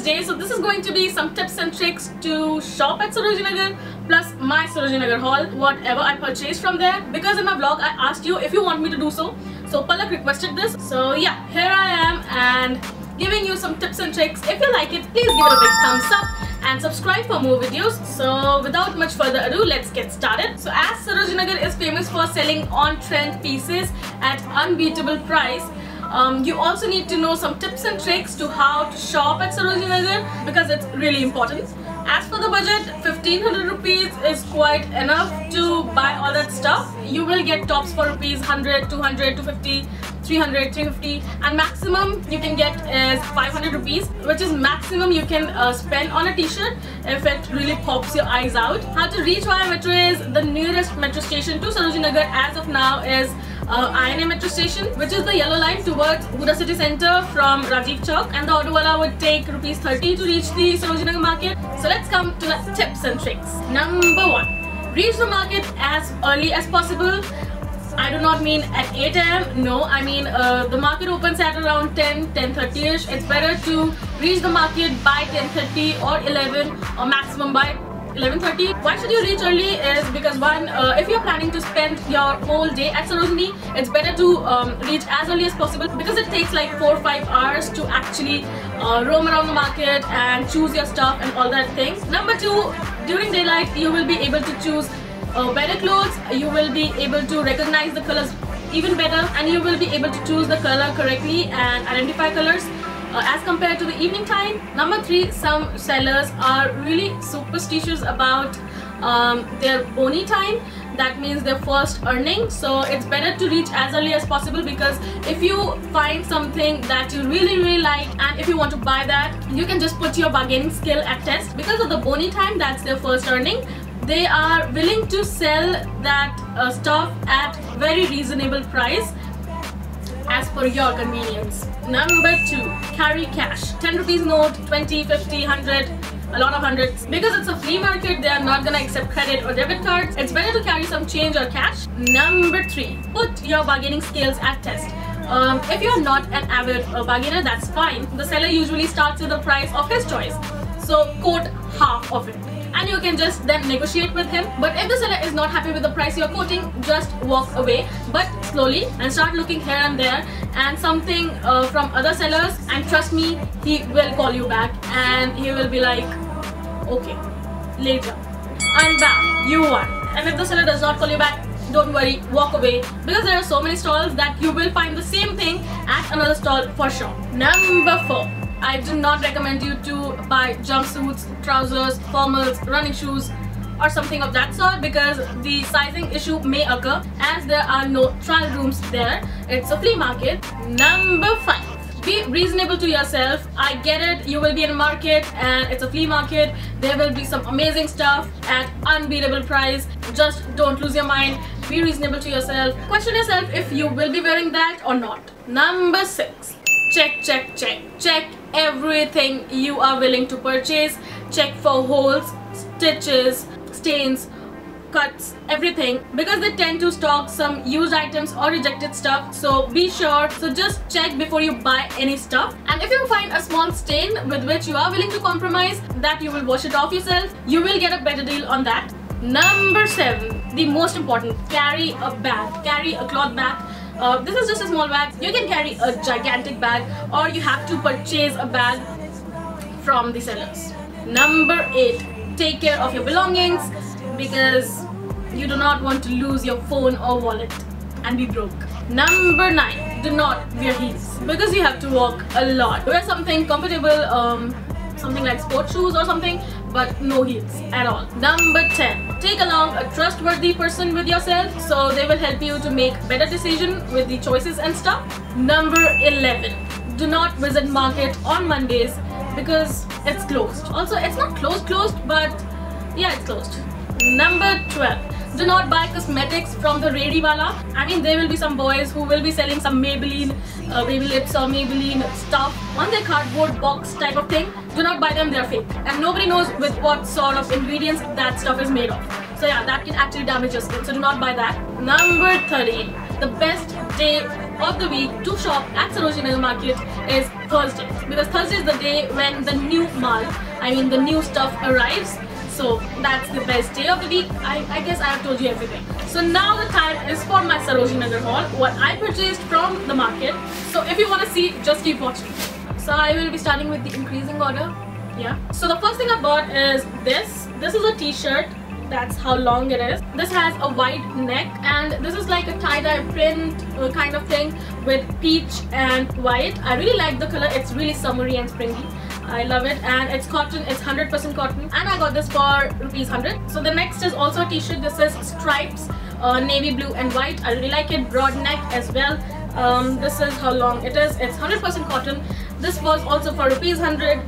day. So this is going to be some tips and tricks to shop at Sarojini Nagar plus my Sarojini Nagar haul, whatever I purchased from there, because in my vlog I asked you if you want me to do so. So Palak requested this. So yeah, here I am and giving you some tips and tricks. If you like it, please give it a big thumbs up and subscribe for more videos. So without much further ado, let's get started. So as Sarojini Nagar is famous for selling on-trend pieces at unbeatable price, you also need to know some tips and tricks to how to shop at Sarojini Nagar because it's really important. As for the budget, 1500 rupees is quite enough to buy all that stuff. You will get tops for rupees 100, 200, 250, 300, 350, and maximum you can get is 500 rupees, which is maximum you can spend on a t-shirt if it really pops your eyes out. How to reach via metro is the nearest metro station to Sarojini Nagar as of now is INA metro station, which is the yellow line towards Huda City Centre from Rajiv Chowk, and the auto wala would take rupees 30 to reach the Sarojini Nagar market. So let's come to the tips and tricks. Number 1. Reach the market as early as possible. I do not mean at 8 AM, no, I mean the market opens at around 10:30ish. It's better to reach the market by 10:30 or 11 or maximum by 11:30. Why should you reach early is because one, if you're planning to spend your whole day at Sarojini, it's better to reach as early as possible because it takes like 4 or 5 hours to actually roam around the market and choose your stuff and all that things. Number 2, during daylight you will be able to choose better clothes, you will be able to recognize the colors even better, and you will be able to choose the color correctly and identify colors as compared to the evening time. Number 3, some sellers are really superstitious about their boni time. That means their first earning. So it's better to reach as early as possible because if you find something that you really like and if you want to buy that, you can just put your bargaining skill at test. Because of the boni time, that's their first earning, they are willing to sell that stuff at very reasonable price as per your convenience. Number 2, carry cash. 10 rupees note, 20, 50, 100, a lot of hundreds. Because it's a flea market, they are not gonna accept credit or debit cards. It's better to carry some change or cash. Number 3, put your bargaining skills at test. If you're not an avid bargainer, that's fine. The seller usually starts with the price of his choice. So quote half of it, and you can just then negotiate with him. But if the seller is not happy with the price you're quoting, just walk away, but slowly, and start looking here and there and something from other sellers, and trust me, he will call you back and he will be like, okay, later, I'm back, you won. And if the seller does not call you back, don't worry, walk away, because there are so many stalls that you will find the same thing at another stall for sure. Number 4, I do not recommend you to buy jumpsuits, trousers, formals, running shoes or something of that sort because the sizing issue may occur as there are no trial rooms there. It's a flea market. Number 5. Be reasonable to yourself. I get it, you will be in a market and it's a flea market. There will be some amazing stuff at unbeatable price. Just don't lose your mind. Be reasonable to yourself. Question yourself if you will be wearing that or not. Number 6. Check everything you are willing to purchase. Check for holes, stitches, stains, cuts, everything, because they tend to stock some used items or rejected stuff. So be sure, so just check before you buy any stuff. And if you find a small stain with which you are willing to compromise, that you will wash it off yourself, you will get a better deal on that. Number 7, the most important, carry a bag, carry a cloth bag. This is just a small bag. You can carry a gigantic bag or you have to purchase a bag from the sellers. Number 8, take care of your belongings because you do not want to lose your phone or wallet and be broke. Number 9, do not wear heels because you have to walk a lot. Wear something comfortable, something like sports shoes or something, but no heels at all. Number 10, take along a trustworthy person with yourself so they will help you to make better decisions with the choices and stuff. Number 11, do not visit market on Mondays because it's closed. Also, it's not closed, but yeah, it's closed. Number 12, do not buy cosmetics from the Ready Wala. I mean, there will be some boys who will be selling some Maybelline, baby lips or Maybelline stuff on their cardboard box type of thing. Do not buy them, they're fake. And nobody knows with what sort of ingredients that stuff is made of. So yeah, that can actually damage your skin, so do not buy that. Number 13, the best day of the week to shop at Sarojini Nagar Market is Thursday, because Thursday is the day when the new mal, I mean the new stuff arrives. So that's the best day of the week. I guess I have told you everything. So now the time is for my Sarojini Nagar haul, what I purchased from the market. So if you want to see, just keep watching. So I will be starting with the increasing order. Yeah. So the first thing I bought is this. This is a t-shirt. That's how long it is. This has a wide neck and this is like a tie-dye print kind of thing with peach and white. I really like the color. It's really summery and springy. I love it, and it's cotton. It's 100% cotton, and I got this for ₹100. So the next is also a t-shirt. This is stripes, navy blue and white. I really like it. Broad neck as well. This is how long it is. It's 100% cotton. This was also for ₹100.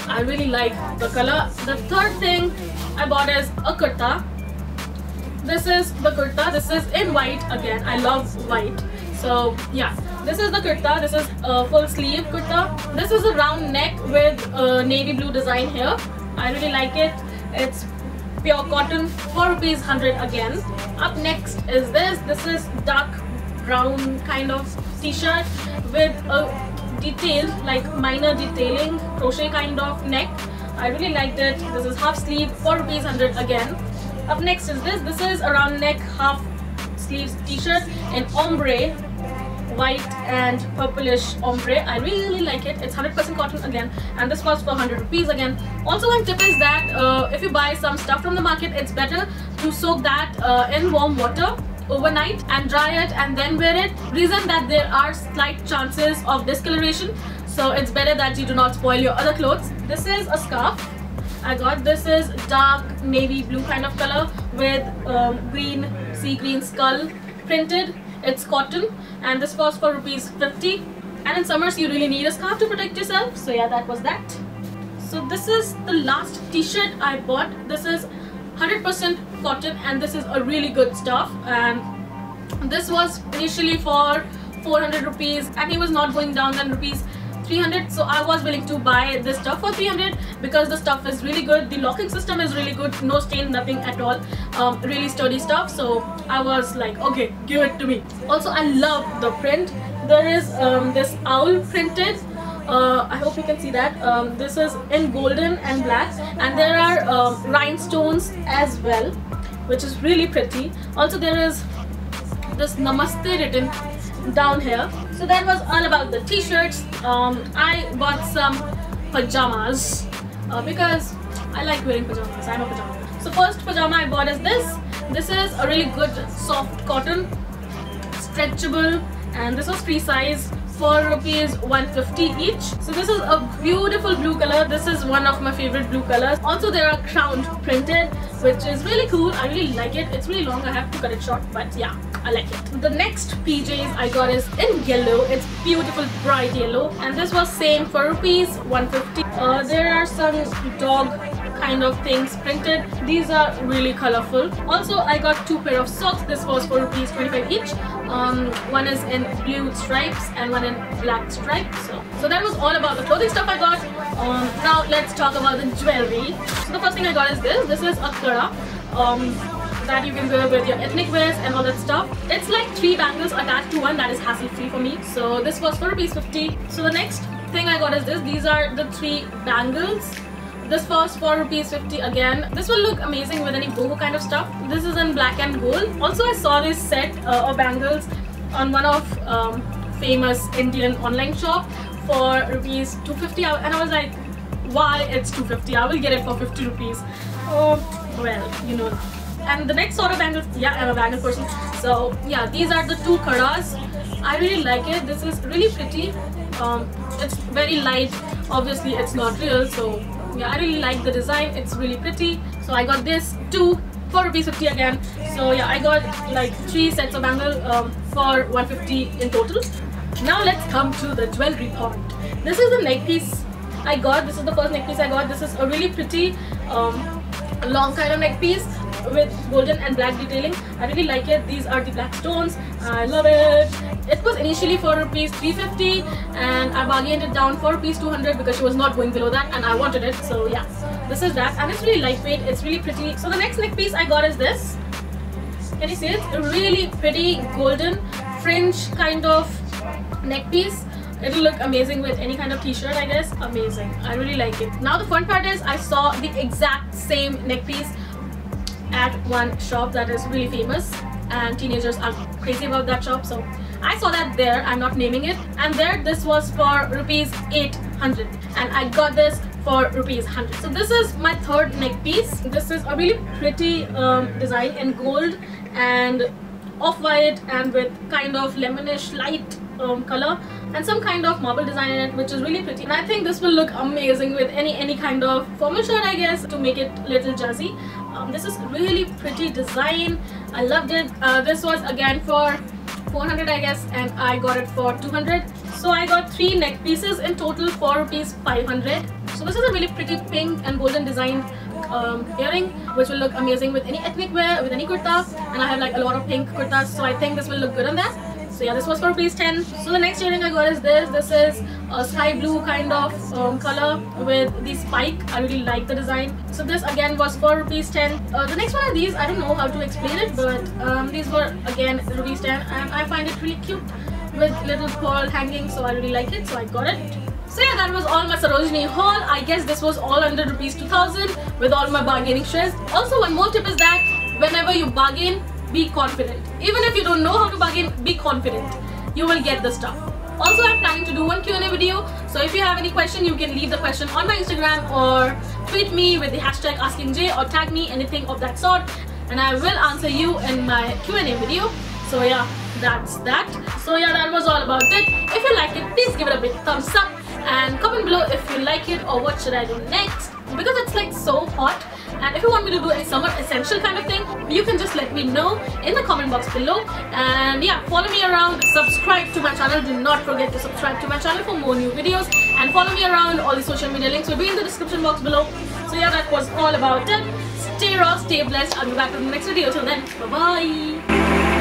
I really like the color. The third thing I bought is a kurta. This is the kurta. This is in white again. I love white. So yeah, this is the kurta. This is a full sleeve kurta. This is a round neck with a navy blue design here. I really like it. It's pure cotton for ₹100 again. Up next is this. This is dark brown kind of t-shirt with a detail, like minor detailing, crochet kind of neck. I really liked it. This is half sleeve for ₹100 again. Up next is this. This is a round neck half sleeves t-shirt in ombre, white and purplish ombre. I really like it. It's 100% cotton again, and this was for ₹100 again. Also, one tip is that if you buy some stuff from the market, it's better to soak that in warm water overnight and dry it and then wear it. Reason that there are slight chances of discoloration, so it's better that you do not spoil your other clothes. This is a scarf I got. This is dark navy blue kind of color with green, sea green skull printed. It's cotton, and this was for ₹50. And in summers you really need a scarf to protect yourself. So yeah, that was that. So this is the last t-shirt I bought. This is 100% cotton, and this is a really good stuff. And this was initially for ₹400, and he was not going down than ₹300, so I was willing to buy this stuff for $300 because the stuff is really good. The locking system is really good, no stain, nothing at all. Really sturdy stuff, so I was like, okay, give it to me. Also, I love the print. There is this owl printed. I hope you can see that. This is in golden and black, and there are rhinestones as well, which is really pretty. Also, there is this namaste written down here. So that was all about the t-shirts. I bought some pajamas because I like wearing pajamas. I'm a pajama. So first pajama I bought is this. This is a really good soft cotton, stretchable, and this was free size for ₹150 each. So this is a beautiful blue color. This is one of my favorite blue colors. Also, there are crown printed, which is really cool. I really like it. It's really long. I have to cut it short, but yeah, I like it. The next PJs I got is in yellow. It's beautiful bright yellow, and this was same for ₹150. There are some dog kind of things printed. These are really colorful. Also, I got two pair of socks. This was for ₹25 each. One is in blue stripes and one in black stripes. So that was all about the clothing stuff I got. Now let's talk about the jewelry. So the first thing I got is this. This is a kada that you can wear with your ethnic wears and all that stuff. It's like 3 bangles attached to one. That is hassle free for me. So this was for ₹50. So the next thing I got is this. These are the 3 bangles. This was for ₹50 again. This will look amazing with any boho kind of stuff. This is in black and gold. Also, I saw this set of bangles on one of famous Indian online shop for ₹250, and I was like, why it's $250? I will get it for ₹50. Oh well, you know. And the next sort of bangles, yeah, I'm a bangle person. So yeah, these are the 2 kadas. I really like it. This is really pretty. It's very light. Obviously, it's not real, so yeah, I really like the design. It's really pretty. So I got this 2 for ₹50 again. So yeah, I got like 3 sets of bangle for $150 in total. Now let's come to the jewelry part. This is the neck piece I got. This is the first neck piece I got. This is a really pretty long kind of neck piece with golden and black detailing. I really like it. These are the black stones. I love it. It was initially for ₹350, and I bargained it down for ₹200 because she was not going below that, and I wanted it. So yeah, this is that, and it's really lightweight. It's really pretty. So the next neck piece I got is this. Can you see it? It's really pretty golden fringe kind of neck piece. It'll look amazing with any kind of t-shirt, I guess. Amazing. I really like it. Now the fun part is I saw the exact same neck piece at one shop that is really famous, and teenagers are crazy about that shop. So I saw that there. I'm not naming it. And there this was for rupees 800 and I got this for rupees 100. So this is my third neck piece. This is a really pretty design in gold and off-white and with kind of lemonish light color and some kind of marble design in it, which is really pretty. And I think this will look amazing with any kind of formal shirt, I guess, to make it a little jazzy. This is really pretty design. I loved it. This was again for 400, I guess, and I got it for 200. So I got 3 neck pieces in total for rupees 500. So this is a really pretty pink and golden design earring, which will look amazing with any ethnic wear, with any kurta, and I have like a lot of pink kurtas, so I think this will look good on that. So yeah, this was for rupees 10. So the next earring I got is this. This is a sky blue kind of color with the spike. I really like the design. So this again was for rupees 10. The next one are these. I don't know how to explain it, but these were again rupees 10, and I find it really cute with little pearl hanging, so I really like it, so I got it. So yeah, that was all my Sarojini haul. I guess this was all under rupees 2000 with all my bargaining shares. Also, one more tip is that whenever you bargain, be confident. Even if you don't know how to bargain, be confident. You will get the stuff. Also, I'm planning to do one Q&A video. So if you have any question, you can leave the question on my Instagram or tweet me with the hashtag AskingJ or tag me, anything of that sort. And I will answer you in my Q&A video. So yeah, that's that. So yeah, that was all about it. If you like it, please give it a big thumbs up. And comment below if you like it or what should I do next, because it's like so hot. And if you want me to do any summer essential kind of thing, you can just let me know in the comment box below. And yeah, follow me around, subscribe to my channel. Do not forget to subscribe to my channel for more new videos, and follow me around. All the social media links will be in the description box below. So yeah, that was all about it. Stay raw, stay blessed. I'll be back with the next video. Till then, bye bye.